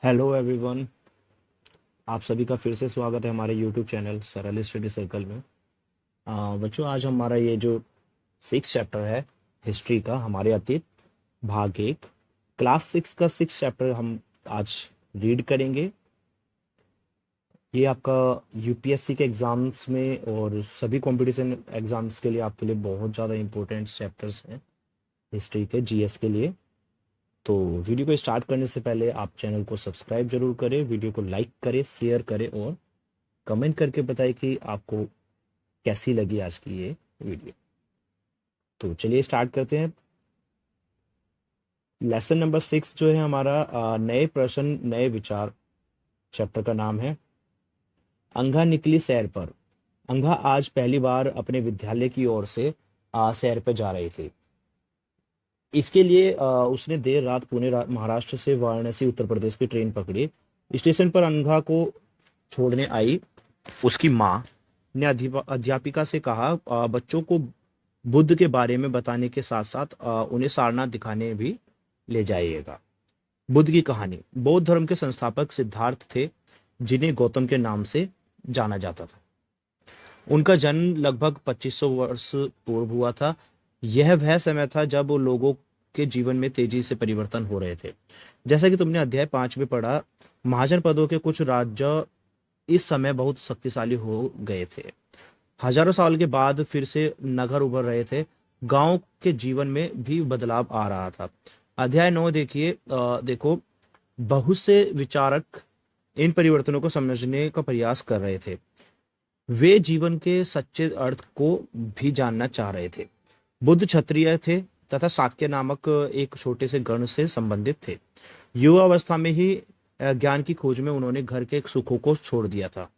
Hello everyone. आप सभी का फिर से स्वागत है हमारे यूट्यूब चैनल सरल स्टडी सर्कल में। बच्चों, आज हमारा ये जो सिक्स चैप्टर है हिस्ट्री का, हमारे अतीत, भाग एक, क्लास सिक्स का सिक्स चैप्टर हम आज रीड करेंगे। ये आपका यूपीएससी के एग्ज़ाम्स में और सभी कंपटीशन एग्ज़ाम्स के लिए आपके लिए बहुत ज़्यादा इंपॉर्टेंट चैप्टर्स हैं हिस्ट्री के, जीएस के लिए। तो वीडियो को स्टार्ट करने से पहले आप चैनल को सब्सक्राइब जरूर करें, वीडियो को लाइक करें, शेयर करें और कमेंट करके बताएं कि आपको कैसी लगी आज की ये वीडियो। तो चलिए स्टार्ट करते हैं। लेसन नंबर 6 जो है हमारा नए प्रश्न नए विचार चैप्टर का नाम है। अंगा निकली सैर पर। अंगा आज पहली बार अपने विद्यालय की ओर से सैर पर जा रही थी। इसके लिए उसने देर रात महाराष्ट्र से वाराणसी उत्तर प्रदेश की ट्रेन पकड़ी। स्टेशन पर अंगा को छोड़ने आई उसकी माँ ने अध्यापिका से कहा, बच्चों को बुद्ध के बारे में बताने के साथ साथ उन्हें सारनाथ दिखाने भी ले जाइएगा। बुद्ध की कहानी। बौद्ध धर्म के संस्थापक सिद्धार्थ थे, जिन्हें गौतम के नाम से जाना जाता था। उनका जन्म लगभग 2500 वर्ष पूर्व हुआ था। यह वह समय था जब लोगों के जीवन में तेजी से परिवर्तन हो रहे थे। जैसा कि तुमने अध्याय 5 में पढ़ा, महाजन पदों के कुछ राज्य इस समय बहुत शक्तिशाली हो गए थे। हजारों साल के बाद फिर से नगर उभर रहे थे। गांव के जीवन में भी बदलाव आ रहा था। अध्याय 9 देखिए। देखो, बहुत से विचारक इन परिवर्तनों को समझने का प्रयास कर रहे थे। वे जीवन के सच्चे अर्थ को भी जानना चाह रहे थे। बुद्ध क्षत्रिय थे तथा शाक्य नामक एक छोटे से गण से संबंधित थे। युवावस्था में ही ज्ञान की खोज में उन्होंने घर के सुखों को छोड़ दिया था।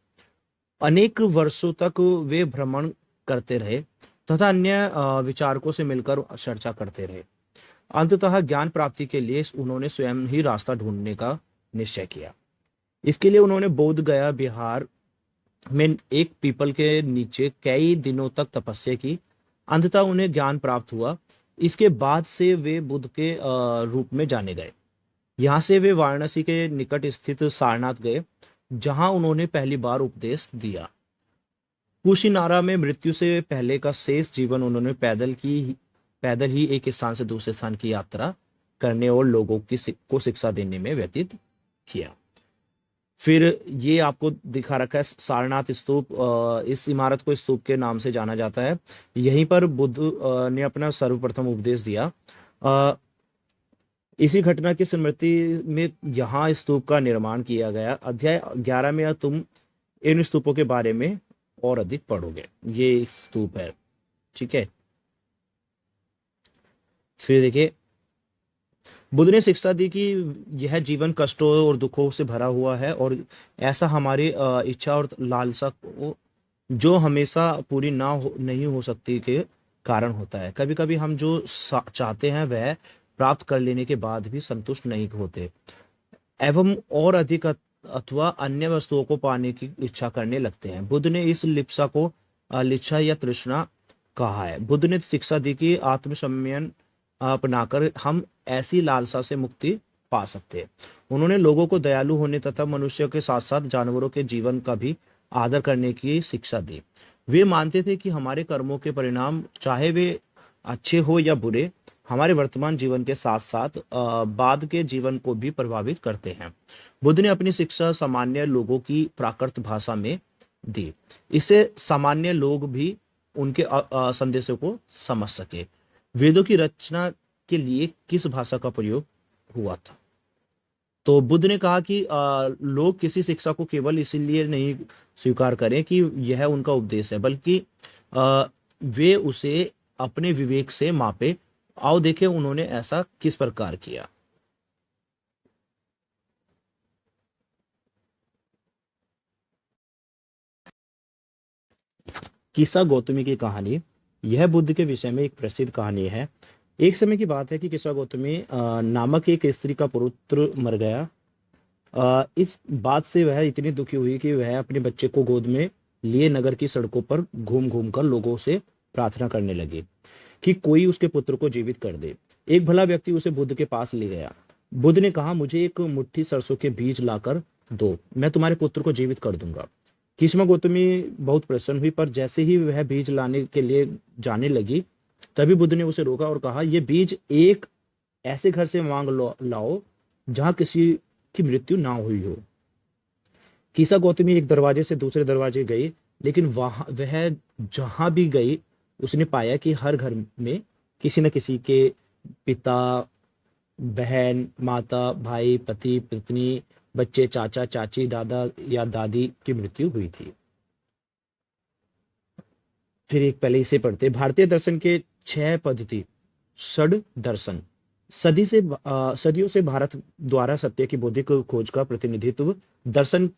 अनेक वर्षों तक वे भ्रमण करते रहे तथा अन्य विचारकों से मिलकर चर्चा करते रहे। अंततः ज्ञान प्राप्ति के लिए उन्होंने स्वयं ही रास्ता ढूंढने का निश्चय किया। इसके लिए उन्होंने बोध गया बिहार में एक पीपल के नीचे कई दिनों तक तपस्या की। अंततः उन्हें ज्ञान प्राप्त हुआ। इसके बाद से वे बुद्ध के रूप में जाने गए। यहाँ से वे वाराणसी के निकट स्थित सारनाथ गए, जहां उन्होंने पहली बार उपदेश दिया। कुशीनारा में मृत्यु से पहले का शेष जीवन उन्होंने पैदल ही एक स्थान से दूसरे स्थान की यात्रा करने और लोगों को शिक्षा देने में व्यतीत किया। फिर ये आपको दिखा रखा है सारनाथ स्तूप। इस इमारत को स्तूप के नाम से जाना जाता है। यहीं पर बुद्ध ने अपना सर्वप्रथम उपदेश दिया। इसी घटना की स्मृति में यहाँ स्तूप का निर्माण किया गया। अध्याय 11 में तुम इन स्तूपों के बारे में और अधिक पढ़ोगे। ये स्तूप है, ठीक है। फिर देखिए, बुद्ध ने शिक्षा दी कि यह जीवन कष्टों और दुखों से भरा हुआ है और ऐसा हमारी इच्छा और लालसा को जो हमेशा पूरी नहीं हो सकती के कारण होता है। कभी कभी हम जो चाहते हैं वह प्राप्त कर लेने के बाद भी संतुष्ट नहीं होते एवं और अधिक अथवा अन्य वस्तुओं को पाने की इच्छा करने लगते हैं। बुद्ध ने इस लिप्सा को लिच्छा या तृष्णा कहा है। बुद्ध ने शिक्षा दी कि आत्मसंयम अपनाकर हम ऐसी लालसा से मुक्ति पा सकते हैं। उन्होंने लोगों को दयालु होने तथा मनुष्यों के साथ साथ जानवरों के जीवन का भी आदर करने की शिक्षा दी। वे मानते थे कि हमारे कर्मों के परिणाम, चाहे वे अच्छे हो या बुरे, हमारे वर्तमान जीवन के साथ साथ बाद के जीवन को भी प्रभावित करते हैं। बुद्ध ने अपनी शिक्षा सामान्य लोगों की प्राकृत भाषा में दी। इससे सामान्य लोग भी उनके संदेशों को समझ सके। वेदों की रचना के लिए किस भाषा का प्रयोग हुआ था? तो बुद्ध ने कहा कि लोग किसी शिक्षा को केवल इसीलिए नहीं स्वीकार करें कि यह उनका उपदेश है, बल्कि वे उसे अपने विवेक से मापे। आओ देखें उन्होंने ऐसा किस प्रकार किया। किस्सा गौतमी की कहानी। यह बुद्ध के विषय में एक प्रसिद्ध कहानी है। एक समय की बात है कि किस्सा गौतमी नामक एक स्त्री का पुत्र मर गया। इस बात से वह इतनी दुखी हुई कि वह अपने बच्चे को गोद में लिए नगर की सड़कों पर घूम घूम कर लोगों से प्रार्थना करने लगी कि कोई उसके पुत्र को जीवित कर दे। एक भला व्यक्ति उसे बुद्ध के पास ले गया। बुद्ध ने कहा, मुझे एक मुट्ठी सरसों के बीज लाकर दो, मैं तुम्हारे पुत्र को जीवित कर दूंगा। किस्मा गौतमी बहुत प्रसन्न हुई, पर जैसे ही वह बीज लाने के लिए जाने लगी, तभी बुद्ध ने उसे रोका और कहा, यह बीज एक ऐसे घर से मांग लाओ जहां किसी की मृत्यु ना हुई हो। कीसा गौतमी एक दरवाजे से दूसरे दरवाजे गई, लेकिन वह जहां भी गई उसने पाया कि हर घर में किसी न किसी के पिता, बहन, माता, भाई, पति, पत्नी, बच्चे, चाचा, चाची, दादा या दादी की मृत्यु हुई थी। फिर एक पहले इसे पढ़ते, भारतीय दर्शन के 6 पद्धति षड दर्शन। सदियों से भारत द्वारा सत्य की बौद्धिक खोज का प्रतिनिधित्व दर्शन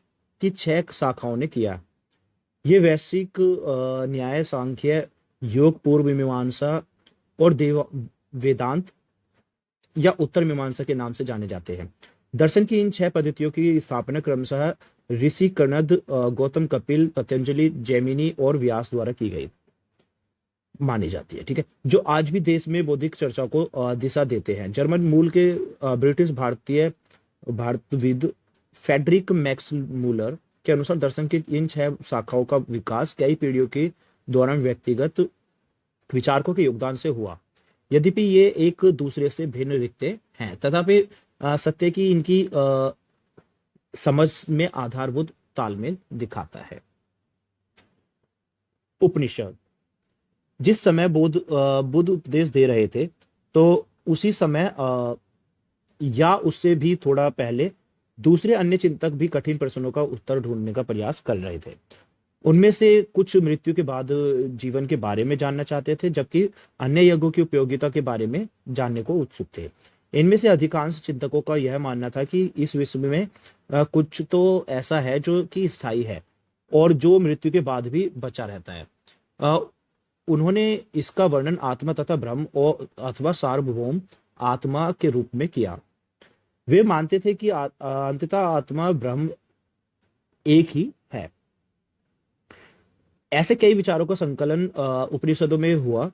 की 6 शाखाओं ने किया। ये वैश्विक न्याय, सांख्य, योग, पूर्व मीमांसा और वेदांत या उत्तर मीमांसा के नाम से जाने जाते हैं। दर्शन की इन 6 पद्धतियों की स्थापना क्रमशः ऋषि कणद, गौतम, कपिल, पतंजलि, जैमिनी और व्यास द्वारा की गई मानी जाती है। ठीक है, जो आज भी देश में बौद्धिक चर्चा को दिशा देते हैं। जर्मन मूल के ब्रिटिश भारतविद फेडरिक मैक्स मूलर के अनुसार दर्शन की इन 6 शाखाओं का विकास कई पीढ़ियों के दौरान व्यक्तिगत विचारकों के योगदान से हुआ। यद्यपि ये एक दूसरे से भिन्न दिखते हैं, तथापि सत्य की इनकी समझ में आधारभूत तालमेल दिखाता है। उपनिषद। जिस समय बुद्ध उपदेश दे रहे थे, तो उसी समय या उससे भी थोड़ा पहले दूसरे अन्य चिंतक भी कठिन प्रश्नों का उत्तर ढूंढने का प्रयास कर रहे थे। उनमें से कुछ मृत्यु के बाद जीवन के बारे में जानना चाहते थे, जबकि अन्य यज्ञों की उपयोगिता के बारे में जानने को उत्सुक थे। इनमें से अधिकांश चिंतकों का यह मानना था कि इस विश्व में कुछ तो ऐसा है जो कि स्थायी है और जो मृत्यु के बाद भी बचा रहता है। उन्होंने इसका वर्णन आत्मा तथा ब्रह्म और अथवा सार्वभौम आत्मा के रूप में किया। वे मानते थे कि अंततः आत्मा ब्रह्म एक ही है। ऐसे कई विचारों का संकलन उपनिषदों में हुआ।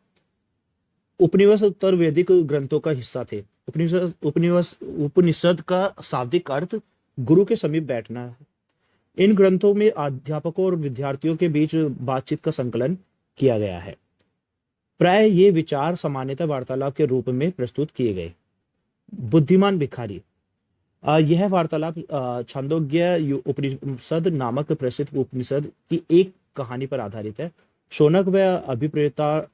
उपनिषद उत्तर वैदिक ग्रंथों का हिस्सा थे। उपनिषद का शाब्दिक अर्थ गुरु के समीप बैठना है। इन ग्रंथों में अध्यापकों और विद्यार्थियों के बीच बातचीत का संकलन किया गया है। प्राय ये विचार सामान्यतः वार्तालाप के रूप में प्रस्तुत किए गए। बुद्धिमान भिखारी। यह वार्तालाप छांदोग्य उपनिषद नामक प्रसिद्ध उपनिषद की एक कहानी पर आधारित है। शौनक व अभिप्रेता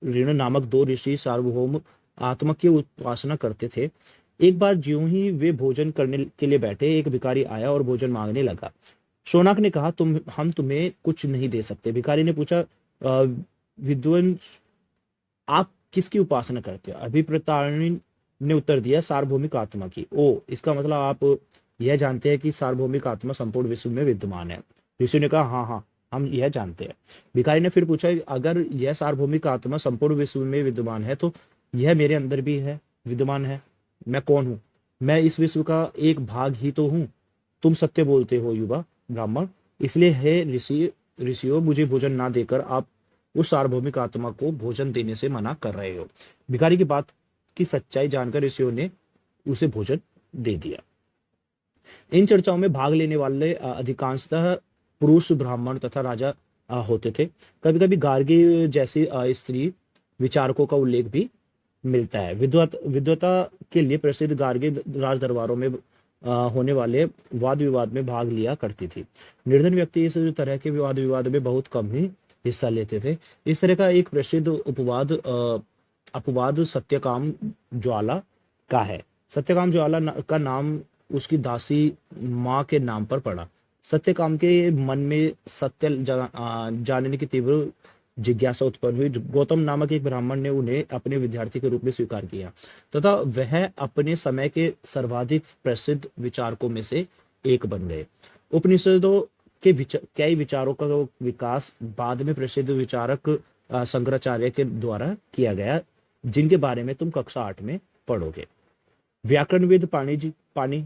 ऋण नामक 2 ऋषि सार्वभौम आत्मा की उपासना करते थे। एक बार ज्यों ही वे भोजन करने के लिए बैठे, एक भिखारी आया और भोजन मांगने लगा। शौनक ने कहा, हम तुम्हें कुछ नहीं दे सकते। भिखारी ने पूछा, विद्वान आप किसकी उपासना करते हो? अभिप्रेतारिणी ने उत्तर दिया, सार्वभौमिक आत्मा की। ओ, इसका मतलब आप यह जानते हैं कि सार्वभौमिक आत्मा संपूर्ण विश्व में विद्यमान है। ऋषि ने कहा, हाँ हाँ, हम यह जानते हैं। भिखारी ने फिर पूछा, अगर यह सार्वभौमिक आत्मा संपूर्ण विश्व में विद्यमान है, तो यह मेरे अंदर भी है, विद्यमान है। मैं कौन हूँ? मैं इस विश्व का एक भाग ही तो हूँ। तुम सत्य बोलते हो युवा ब्राह्मण, इसलिए हे ऋषियों, मुझे भोजन ना देकर आप उस सार्वभौमिक आत्मा को भोजन देने से मना कर रहे हो। भिखारी की बात की सच्चाई जानकर ऋषियों ने उसे भोजन दे दिया। इन चर्चाओं में भाग लेने वाले अधिकांशतः पुरुष, ब्राह्मण तथा राजा होते थे। कभी कभी गार्गी जैसी स्त्री विचारकों का उल्लेख भी मिलता है। विद्वता के लिए प्रसिद्ध गार्गी राज दरबारों में होने वाले वाद विवाद में भाग लिया करती थी। निर्धन व्यक्ति इस तरह के वाद विवाद में बहुत कम ही हिस्सा लेते थे। इस तरह का एक प्रसिद्ध अपवाद सत्यकाम ज्वाला का है। सत्यकाम ज्वाला का नाम उसकी दासी माँ के नाम पर पड़ा। सत्यकाम के मन में सत्य जानने की तीव्र जिज्ञासा उत्पन्न हुई। गौतम नामक एक ब्राह्मण ने उन्हें अपने विद्यार्थी के रूप में स्वीकार किया तथा वह अपने समय के सर्वाधिक प्रसिद्ध विचारकों में से एक बन गए। उपनिषदों के कई विचारों का विकास बाद में प्रसिद्ध विचारक शंकराचार्य के द्वारा किया गया, जिनके बारे में तुम कक्षा 8 में पढ़ोगे। व्याकरणविद पाणि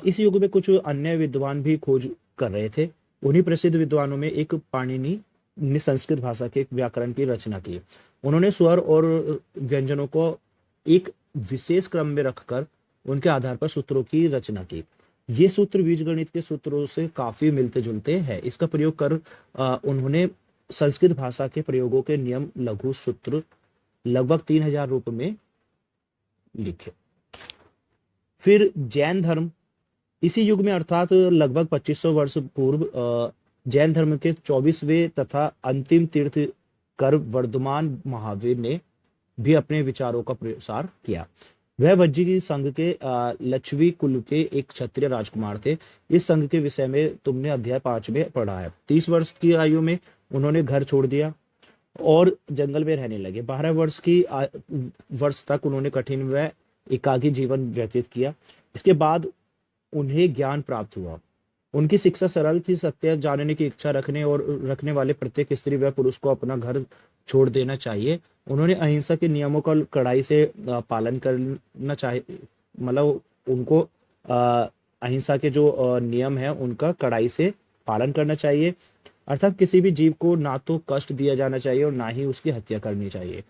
इस युग में कुछ अन्य विद्वान भी खोज कर रहे थे। उन्हीं प्रसिद्ध विद्वानों में एक पाणिनि ने संस्कृत भाषा के व्याकरण की रचना की। उन्होंने स्वर और व्यंजनों को एक विशेष क्रम में रखकर उनके आधार पर सूत्रों की रचना की। ये सूत्र बीजगणित के सूत्रों से काफी मिलते जुलते हैं। इसका प्रयोग कर उन्होंने संस्कृत भाषा के प्रयोगों के नियम लघु सूत्र लगभग 3000 रूप में लिखे। फिर जैन धर्म, इसी युग में अर्थात लगभग 2500 वर्ष पूर्व जैन धर्म के 24वें तथा अंतिम तीर्थंकर वर्धमान महावीर ने भी अपने विचारों का प्रसार किया। वह वज्जी संघ के लक्ष्वी कुल के एक क्षत्रिय राजकुमार थे। इस संघ के विषय में तुमने अध्याय 5 में पढ़ा है। 30 वर्ष की आयु में उन्होंने घर छोड़ दिया और जंगल में रहने लगे। 12 वर्ष तक उन्होंने कठिन व एकाकी जीवन व्यतीत किया। इसके बाद उन्हें ज्ञान प्राप्त हुआ। उनकी शिक्षा सरल थी। सत्य जानने की इच्छा रखने वाले प्रत्येक स्त्री व पुरुष को अपना घर छोड़ देना चाहिए। उन्होंने अहिंसा के नियमों का कड़ाई से पालन करना चाहिए, मतलब उनको अहिंसा के जो नियम है उनका कड़ाई से पालन करना चाहिए। अर्थात किसी भी जीव को ना तो कष्ट दिया जाना चाहिए और ना ही उसकी हत्या करनी चाहिए।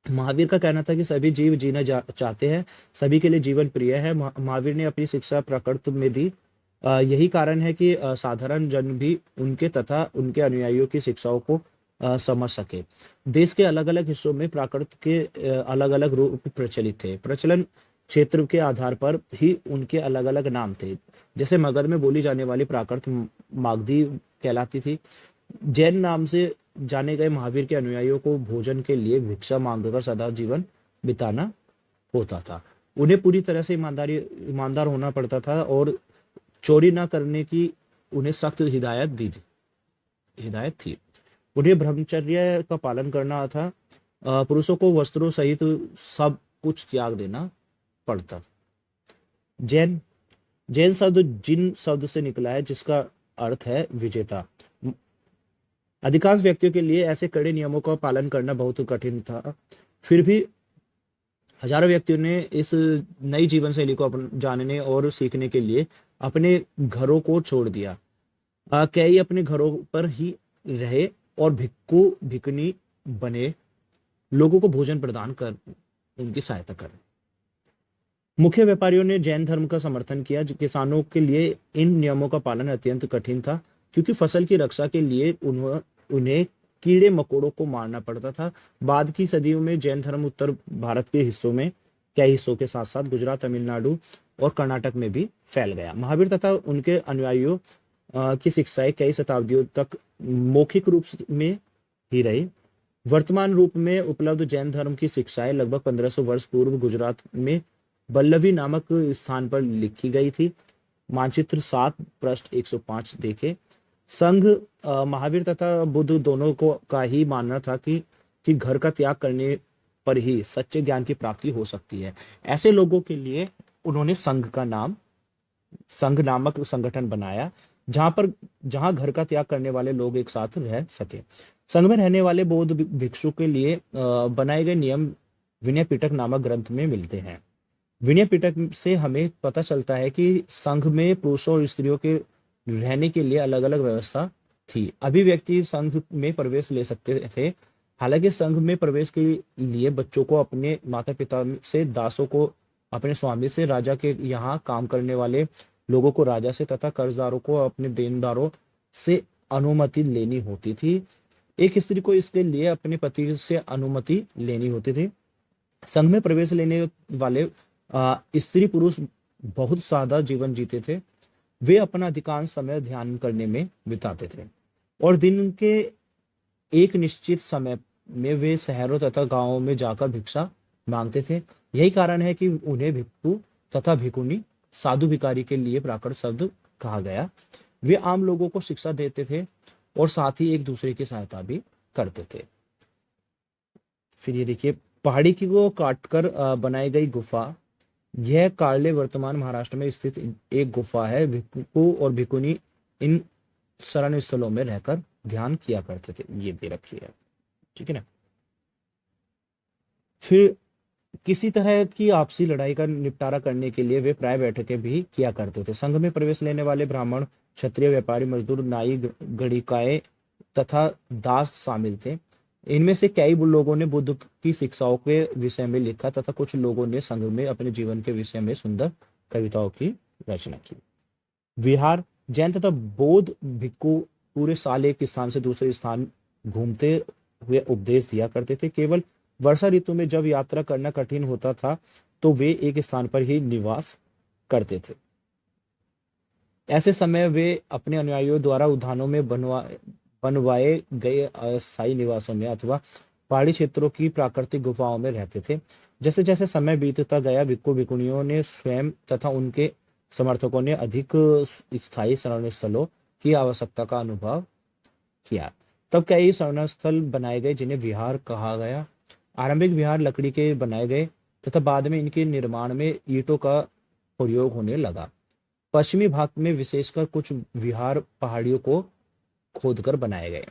महावीर का कहना था कि सभी जीव जीना चाहते हैं, सभी के लिए जीवन प्रिय है। महावीर ने अपनी शिक्षा प्रकृति में दी। यही कारण है कि साधारण जन भी उनके तथा उनके अनुयायियों की शिक्षाओं को समझ सके। देश के अलग अलग हिस्सों में प्राकृत के अलग अलग रूप प्रचलित थे। प्रचलन क्षेत्र के आधार पर ही उनके अलग अलग नाम थे। जैसे मगध में बोली जाने वाली प्राकृत मागधी कहलाती थी। जैन नाम से जाने गए महावीर के अनुयायियों को भोजन के लिए भिक्षा मांगकर सदा जीवन बिताना होता था। उन्हें पूरी तरह से ईमानदार होना पड़ता था और चोरी न करने की उन्हें सख्त हिदायत थी। उन्हें ब्रह्मचर्य का पालन करना था। पुरुषों को वस्त्रों सहित सब कुछ त्याग देना पड़ता। जैन शब्द जिन शब्द से निकला है, जिसका अर्थ है विजेता। अधिकांश व्यक्तियों के लिए ऐसे कड़े नियमों का पालन करना बहुत कठिन था। फिर भी हजारों व्यक्तियों ने इस नई जीवन शैली को जानने और सीखने के लिए अपने घरों को छोड़ दिया। कई अपने घरों पर ही रहे और भिक्खु भिक्खुनी बने लोगों को भोजन प्रदान कर उनकी सहायता करें। मुख्य व्यापारियों ने जैन धर्म का समर्थन किया। किसानों के लिए इन नियमों का पालन अत्यंत कठिन था, क्योंकि फसल की रक्षा के लिए उन्हें कीड़े मकोड़ों को मारना पड़ता था। बाद की सदियों में जैन धर्म उत्तर भारत के कई हिस्सों के साथ साथ गुजरात, तमिलनाडु और कर्नाटक में भी फैल गया। महावीर तथा उनके अनुयायियों की शिक्षाएं कई शताब्दियों तक मौखिक रूप में ही रही। वर्तमान रूप में उपलब्ध जैन धर्म की शिक्षाएं लगभग 1500 वर्ष पूर्व गुजरात में बल्लवी नामक स्थान पर लिखी गई थी। मानचित्र 7 पृष्ठ 105 देखे। संघ महावीर तथा बुद्ध दोनों को का ही मानना था कि घर का त्याग करने पर ही सच्चे ज्ञान की प्राप्ति हो सकती है। ऐसे लोगों के लिए उन्होंने संघ नामक संगठन बनाया, जहां घर का त्याग करने वाले लोग एक साथ रह सके। संघ में रहने वाले बौद्ध भिक्षु के लिए बनाए गए नियम विनय पिटक नामक ग्रंथ में मिलते हैं। विनय पिटक से हमें पता चलता है कि संघ में पुरुषों और स्त्रियों के रहने के लिए अलग अलग व्यवस्था थी। अभी व्यक्ति संघ में प्रवेश ले सकते थे। हालांकि संघ में प्रवेश के लिए बच्चों को अपने माता पिता से, दासों को अपने स्वामी से, राजा के यहाँ काम करने वाले लोगों को राजा से तथा कर्जदारों को अपने देनदारों से अनुमति लेनी होती थी। एक स्त्री को इसके लिए अपने पति से अनुमति लेनी होती थी। संघ में प्रवेश लेने वाले स्त्री पुरुष बहुत सादा जीवन जीते थे। वे अपना अधिकांश समय ध्यान करने में बिताते थे और दिन के एक निश्चित समय में वे शहरों तथा गांवों में जाकर भिक्षा मांगते थे। यही कारण है कि उन्हें भिक्षु तथा भिक्षुनी, साधु भिखारी के लिए प्राकृत शब्द कहा गया। वे आम लोगों को शिक्षा देते थे और साथ ही एक दूसरे की सहायता भी करते थे। फिर ये देखिए, पहाड़ी की को काटकर बनाई गई गुफा। यह कार्ले वर्तमान महाराष्ट्र में स्थित एक गुफा है। भिक्षु और भिक्षुनी इन शरण स्थलों में रहकर ध्यान किया करते थे। ये दे रखी है, ठीक है ना। फिर किसी तरह की आपसी लड़ाई का निपटारा करने के लिए वे प्राय बैठकें भी किया करते थे। संघ में प्रवेश लेने वाले ब्राह्मण, क्षत्रिय, व्यापारी, मजदूर, नाई, गणिकाएं तथा दास शामिल थे। इनमें से कई लोगों ने बुद्ध की शिक्षाओं के विषय में लिखा तथा कुछ लोगों ने संग में अपने जीवन के विषय में सुंदर कविताओं की रचना की। विहार। जैन तथा बौद्ध भिक्खु पूरे साल एक स्थान से दूसरे स्थान घूमते हुए उपदेश दिया करते थे। केवल वर्षा ऋतु में जब यात्रा करना कठिन होता था तो वे एक स्थान पर ही निवास करते थे। ऐसे समय वे अपने अनुयायियों द्वारा उद्यानों में बनवाए गए अस्थायी निवासों में अथवा पहाड़ी क्षेत्रों की प्राकृतिक गुफाओं में रहते थे। जैसे जैसे समय बीतता गया, भिक्खु भिक्खुनियों ने स्वयं तथा उनके समर्थकों ने अधिक स्थायी शरण स्थलों की आवश्यकता का अनुभव किया। तब कई शरण स्थल बनाए गए जिन्हें विहार कहा गया। आरंभिक विहार लकड़ी के बनाए गए तथा बाद में इनके निर्माण में ईंटों का प्रयोग होने लगा। पश्चिमी भाग में विशेषकर कुछ विहार पहाड़ियों को खोदकर बनाए गए।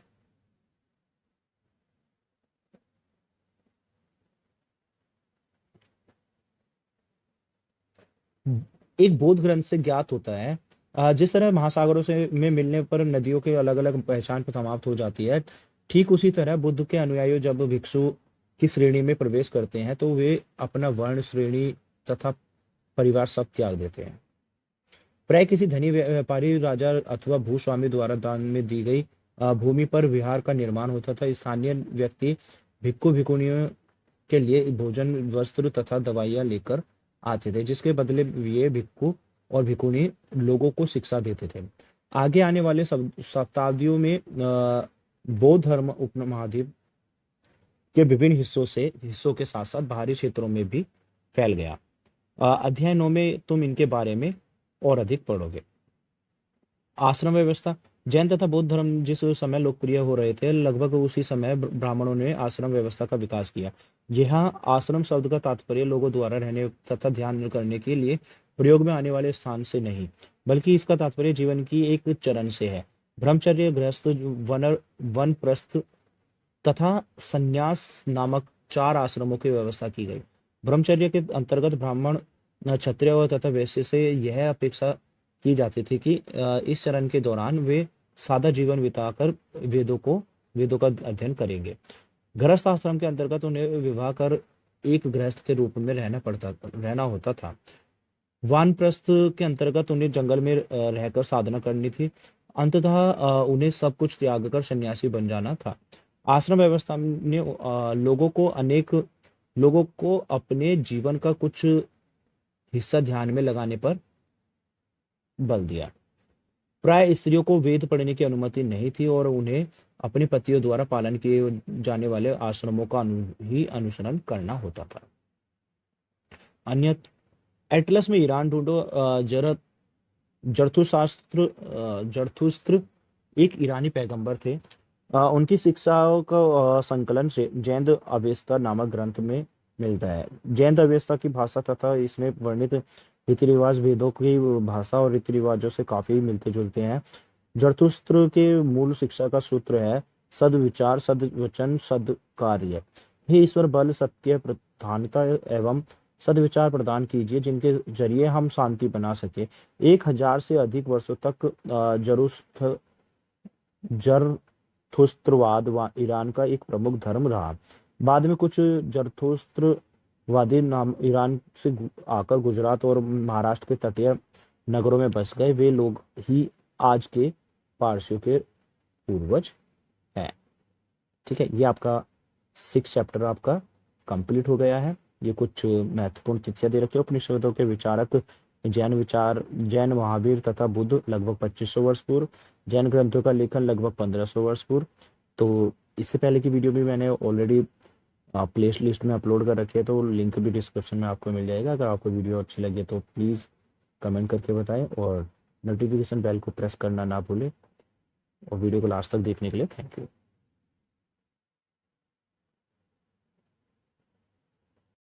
एक बौद्ध ग्रंथ से ज्ञात होता है, जिस तरह महासागरों से में मिलने पर नदियों के अलग अलग पहचान पर समाप्त हो जाती है, ठीक उसी तरह बुद्ध के अनुयायी जब भिक्षु की श्रेणी में प्रवेश करते हैं तो वे अपना वर्ण, श्रेणी तथा परिवार सब त्याग देते हैं। प्राय किसी धनी व्यापारी, राजा अथवा भूस्वामी द्वारा दान में दी गई भूमि पर विहार का निर्माण होता था। स्थानीय व्यक्ति भिक्खु भिक्खुनियों के लिए भोजन, वस्त्र तथा दवाइयां लेकर आते थे, जिसके बदले ये भिक्खु और भिक्खुनी लोगों को शिक्षा देते थे। आगे आने वाले शताब्दियों में बौद्ध धर्म उपमहाद्वीप के विभिन्न हिस्सों के साथ साथ बाहरी क्षेत्रों में भी फैल गया। अध्याय 9 में तुम इनके बारे में और अधिक पढ़ोगे। आश्रम व्यवस्था। जैन तथा बौद्ध धर्म जिस समय लोकप्रिय हो रहे थे, लगभग उसी समय ब्राह्मणों ने आश्रम व्यवस्था का विकास किया। यहाँ आश्रम शब्द का तात्पर्य लोगों द्वारा रहने तथा ध्यान करने के लिए प्रयोग में आने वाले स्थान से नहीं, बल्कि इसका तात्पर्य जीवन की एक चरण से है। ब्रह्मचर्य, गृहस्थ, वनप्रस्थ तथा संन्यास नामक 4 आश्रमों की व्यवस्था की गई। ब्रह्मचर्य के अंतर्गत ब्राह्मण, क्षत्रिय तथा वैश्य से यह अपेक्षा की जाती थी कि इस चरण के दौरान वे सादा जीवन बिताकर वेदों का अध्ययन करेंगे। गृहस्थ आश्रम के अंतर्गत उन्हें विवाह कर एक गृहस्थ के रूप में रहना होता था। वानप्रस्थ के अंतर्गत उन्हें जंगल में रहकर साधना करनी थी। अंततः उन्हें सब कुछ त्याग कर सन्यासी बन जाना था। आश्रम व्यवस्था ने लोगों को अपने जीवन का कुछ हिस्सा ध्यान में लगाने पर बल दिया। प्राय स्त्रियों को वेद पढ़ने की अनुमति नहीं थी और उन्हें अपने पतियों द्वारा पालन किए जाने वाले आश्रमों का ही अनुसरण करना होता था। अन्य एटलस में ईरान ढूंढो। जरथुस्त्र एक ईरानी पैगंबर थे। उनकी शिक्षाओं का संकलन से जैन अवेस्ता नामक ग्रंथ में मिलता है। जैन अवेस्ता की भाषा तथा इसमें वर्णित रीति रिवाज वेदों की भाषा और रीति रिवाजों से काफी मिलते जुलते हैं। जरथुस्त्र के मूल शिक्षा का सूत्र है सद्विचार, सद्वचन, सद्कार्य। हे ईश्वर, बल, सत्य, प्रधानता एवं सद्विचार प्रदान कीजिए जिनके जरिए हम शांति बना सके। 1000 से अधिक वर्षों तक जरथुस्त्रवाद ईरान का एक प्रमुख धर्म रहा। बाद में कुछ जरथुस्त्रवादी नाम ईरान से आकर गुजरात और महाराष्ट्र के तटीय नगरों में बस गए। वे लोग ही आज के पारसियों के पूर्वज हैं। ठीक है, ये आपका 6 चैप्टर आपका कंप्लीट हो गया है। ये कुछ महत्वपूर्ण तिथियां दे रखी है। उपनिषदों के विचारक जैन महावीर तथा बुद्ध लगभग 2500 वर्ष पूर्व। जैन ग्रंथों का लेखन लगभग 1500 वर्ष पूर्व। तो इससे पहले की वीडियो भी मैंने ऑलरेडी प्ले लिस्ट में अपलोड कर रखी है, तो लिंक भी डिस्क्रिप्शन में आपको मिल जाएगा। अगर आपको वीडियो अच्छी लगे तो प्लीज़ कमेंट करके बताएं और नोटिफिकेशन बेल को प्रेस करना ना भूलें। और वीडियो को लास्ट तक देखने के लिए थैंक यू।